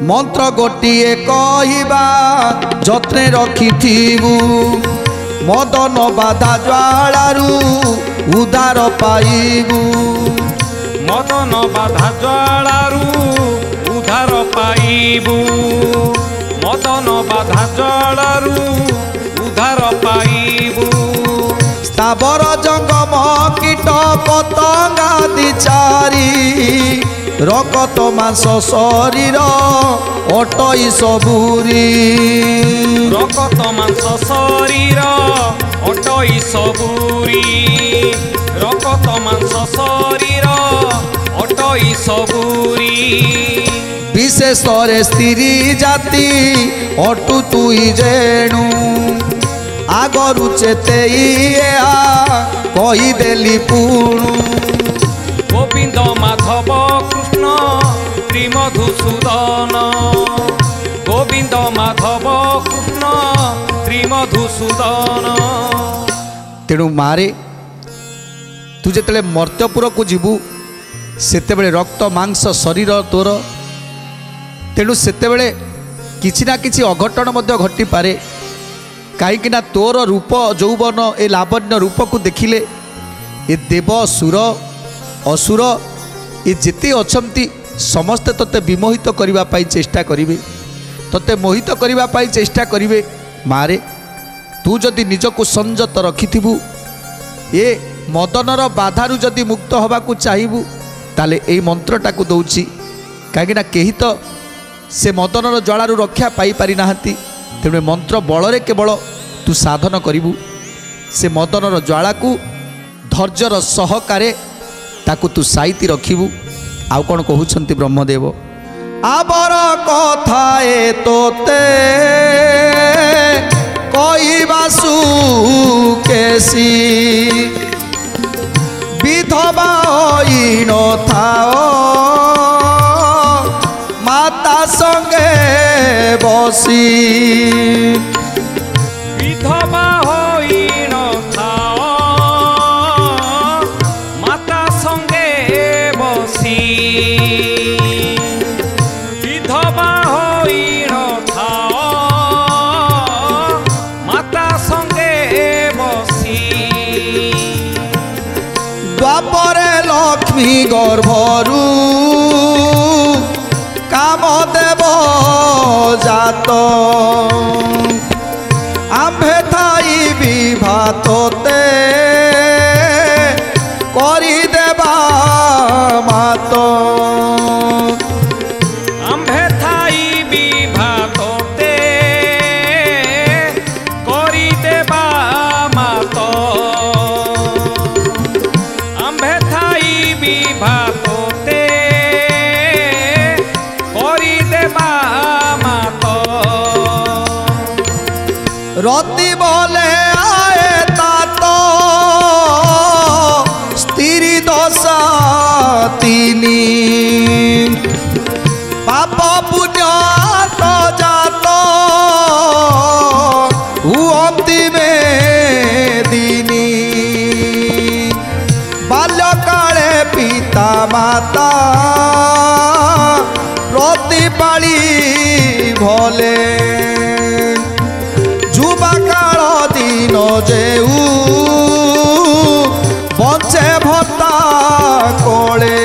मंत्र गोटिए कहवा जत्ने रखिथिबु मदन बाधा ज्वालारू उदार पाइबु मदन बाधा ज्वालारू उधार पाइबु मदन बाधा ज्वालारू उधार पाइबु स्थावर जंगम कीट पतंगा दिचारी रकत मांस शरीर अटई सबुरी रकत मांस शरीर अटई सबुरी रकत मांस शरीर अटई सबुरी विशेष स्त्री जाति अटु तुई जेणु आगरु चेतेई कहीदेली पुणु गोविंद माधव कृष्ण श्री मधुसूदन गोविंद माधव कृष्ण श्री मधुसूदन। तेणु मारे तू जिते मर्त्यपुर को जीवु सेते बेले रक्त मांस शरीर तोर तेणु सेते बेले किछि ना किछि अघटन मध्य घटी पारे कहीं तोर रूप यौवन ए लावण्य रूप को देखिले ए देव सुर असुर ये जिते अछंती समस्ते तोते विमोहित करिबा पाई चेष्टा करिवे तोते मोहित करिबा पाई चेष्टा करिवे मारे तू जदि निजको संयत रखिथिबु ए मदनर बाधारू जदि मुक्त होबाकू चाहिबु ताले ए मंत्रटा को दउची काहेकि ना केही तो से मदनर ज्वालारू रक्षा पाई पारि नाहंती तेणु मंत्र बल केवल तू साधन करिबु से मदनर ज्वाला को धैर्यर सहकारे ताकू तू साइती रखिबु। आउ कौन कहउछंती ब्रह्मदेव आबर कथा ए तोते कहिबासु केसी विधवा होई न थाओ माता संगे बसी विधवा होई न थाओ माता संगे बसी विधवा होई न थाओ माता संगे बसी द्वापरे लक्ष्मी गर्भरू कामदेव जात आम्भे थाई विभातोते करी देवा मात आम्भे थाई विभातोते करी देवा मात आम्भे थाई विभातोते करी देवा मात रति बोले आए तात स्त्री दशा तीनी पाप पुण्य तो जात हुअती में दीनी बाल्यकाले पिता माता प्रतिपाली भले जुबाकाल दिन जेऊ बंचे भत्ता कोले